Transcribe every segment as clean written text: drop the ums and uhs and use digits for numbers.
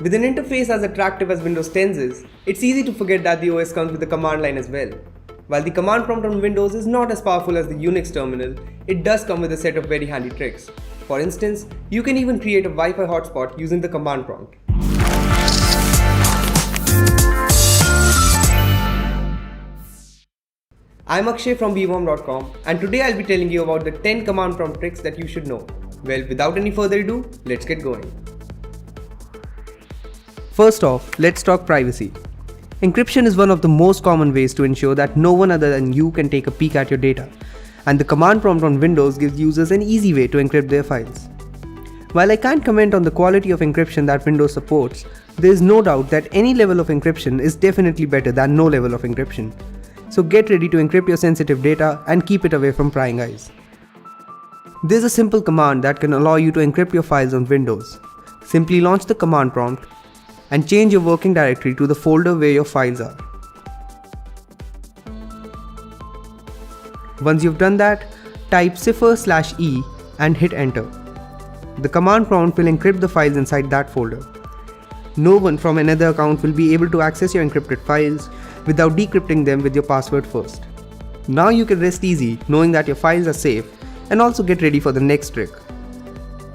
With an interface as attractive as Windows 10's is, it's easy to forget that the OS comes with a command line as well. While the command prompt on Windows is not as powerful as the Unix terminal, it does come with a set of very handy tricks. For instance, you can even create a Wi-Fi hotspot using the command prompt. I'm Akshay from bworm.com, and today I'll be telling you about the 10 command prompt tricks that you should know. Well, without any further ado, let's get going. First off, let's talk privacy. Encryption is one of the most common ways to ensure that no one other than you can take a peek at your data, and the command prompt on Windows gives users an easy way to encrypt their files. While I can't comment on the quality of encryption that Windows supports, there is no doubt that any level of encryption is definitely better than no level of encryption. So get ready to encrypt your sensitive data and keep it away from prying eyes. There's a simple command that can allow you to encrypt your files on Windows. Simply launch the command prompt and change your working directory to the folder where your files are. Once you've done that, type cipher/e and hit enter. The command prompt will encrypt the files inside that folder. No one from another account will be able to access your encrypted files without decrypting them with your password first. Now you can rest easy knowing that your files are safe, and also get ready for the next trick.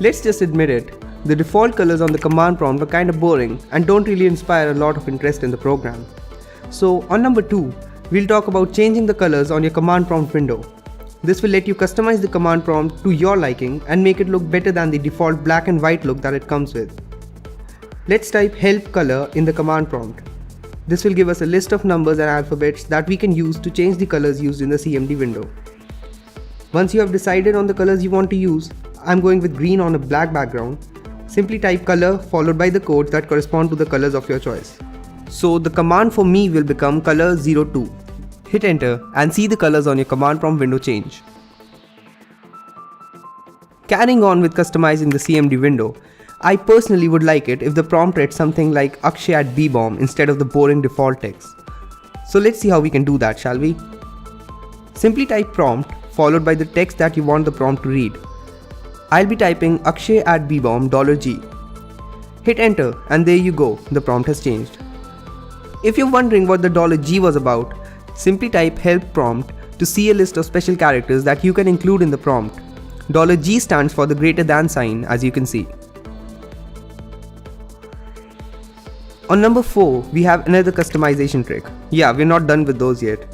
Let's just admit it, the default colors on the command prompt are kinda boring and don't really inspire a lot of interest in the program. So on number 2, we'll talk about changing the colors on your command prompt window. This will let you customize the command prompt to your liking and make it look better than the default black and white look that it comes with. Let's type help color in the command prompt. This will give us a list of numbers and alphabets that we can use to change the colors used in the CMD window. Once you have decided on the colors you want to use, I'm going with green on a black background. Simply type color followed by the codes that correspond to the colors of your choice. So the command for me will become color 02. Hit enter and see the colors on your command prompt window change. Carrying on with customizing the CMD window, I personally would like it if the prompt read something like Akshay at bworm instead of the boring default text. So let's see how we can do that, shall we? Simply type prompt followed by the text that you want the prompt to read. I'll be typing Akshay at bworm $G. Hit enter and there you go, the prompt has changed. If you're wondering what the $G was about, simply type help prompt to see a list of special characters that you can include in the prompt. $G stands for the greater than sign, as you can see. On number 4, we have another customization trick. Yeah, we're not done with those yet.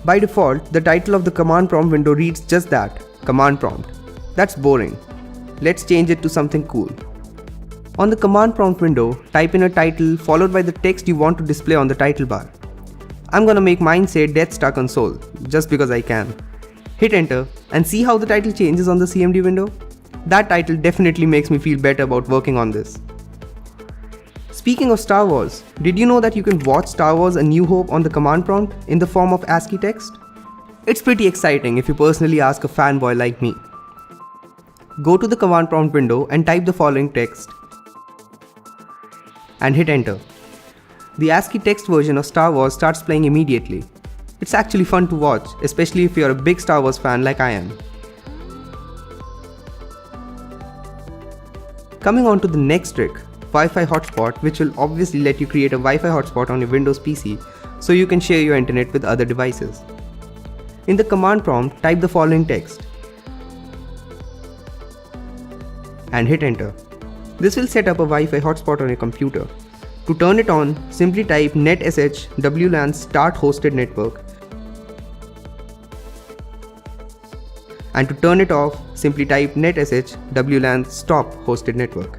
By default, the title of the command prompt window reads just that, command prompt. That's boring. Let's change it to something cool. On the command prompt window, type in a title followed by the text you want to display on the title bar. I'm gonna make mine say Death Star Console, just because I can. Hit enter and see how the title changes on the CMD window? That title definitely makes me feel better about working on this. Speaking of Star Wars, did you know that you can watch Star Wars A New Hope on the command prompt in the form of ASCII text? It's pretty exciting if you personally ask a fanboy like me. Go to the command prompt window and type the following text and hit enter. The ASCII text version of Star Wars starts playing immediately. It's actually fun to watch, especially if you're a big Star Wars fan like I am. Coming on to the next trick, Wi-Fi hotspot, which will obviously let you create a Wi-Fi hotspot on your Windows PC so you can share your internet with other devices. In the command prompt, type the following text and hit enter. This will set up a Wi-Fi hotspot on your computer. To turn it on, simply type netsh wlan start hosted network. And to turn it off, simply type netsh wlan stop hosted network.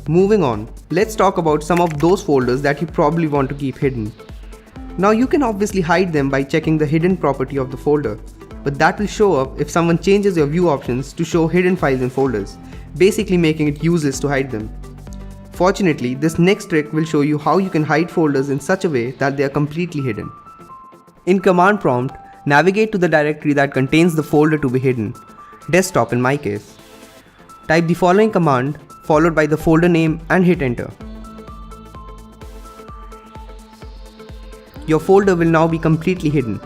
Moving on, let's talk about some of those folders that you probably want to keep hidden. Now you can obviously hide them by checking the hidden property of the folder, but that will show up if someone changes your view options to show hidden files in folders, basically making it useless to hide them. Fortunately, this next trick will show you how you can hide folders in such a way that they are completely hidden. In command prompt, navigate to the directory that contains the folder to be hidden, desktop in my case. Type the following command followed by the folder name and hit enter. Your folder will now be completely hidden.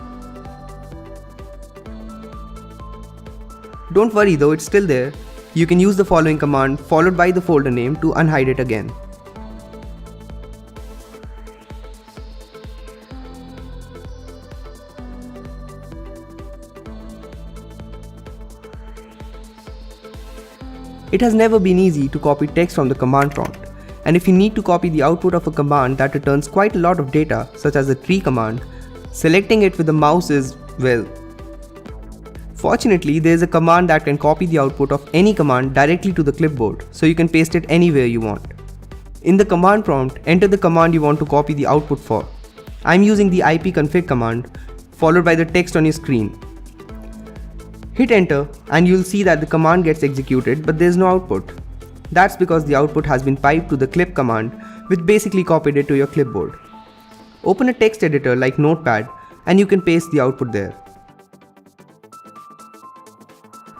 Don't worry though, it's still there. You can use the following command followed by the folder name to unhide it again. It has never been easy to copy text from the command prompt, and if you need to copy the output of a command that returns quite a lot of data, such as the tree command, selecting it with the mouse is, well. Fortunately, there is a command that can copy the output of any command directly to the clipboard, so you can paste it anywhere you want. In the command prompt, enter the command you want to copy the output for. I'm using the ipconfig command, followed by the text on your screen. Hit enter and you'll see that the command gets executed but there's no output. That's because the output has been piped to the clip command, which basically copied it to your clipboard. Open a text editor like Notepad and you can paste the output there.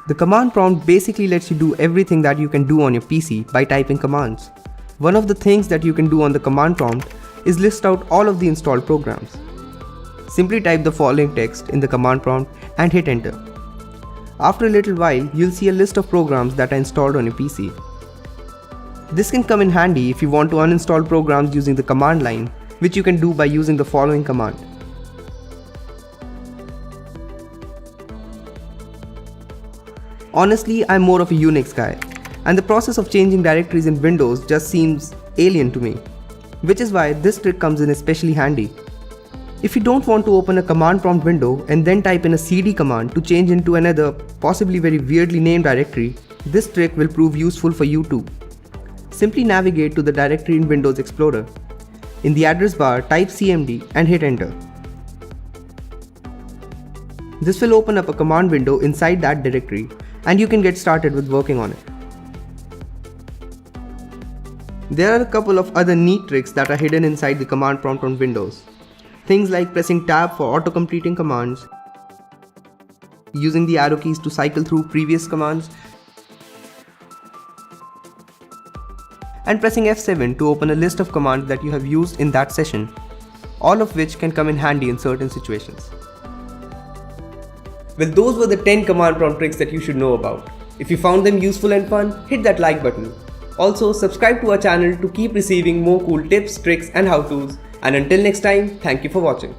The command prompt basically lets you do everything that you can do on your PC by typing commands. One of the things that you can do on the command prompt is list out all of the installed programs. Simply type the following text in the command prompt and hit enter. After a little while, you'll see a list of programs that are installed on your PC. This can come in handy if you want to uninstall programs using the command line, which you can do by using the following command. Honestly, I'm more of a Unix guy, and the process of changing directories in Windows just seems alien to me, which is why this trick comes in especially handy. If you don't want to open a command prompt window and then type in a cd command to change into another, possibly very weirdly named directory, this trick will prove useful for you too. Simply navigate to the directory in Windows Explorer. In the address bar, type cmd and hit enter. This will open up a command window inside that directory and you can get started with working on it. There are a couple of other neat tricks that are hidden inside the command prompt on Windows. Things like pressing tab for auto-completing commands, using the arrow keys to cycle through previous commands, and pressing F7 to open a list of commands that you have used in that session, all of which can come in handy in certain situations. Well, those were the 10 command prompt tricks that you should know about. If you found them useful and fun, hit that like button. Also, subscribe to our channel to keep receiving more cool tips, tricks and how-tos. And until next time, thank you for watching.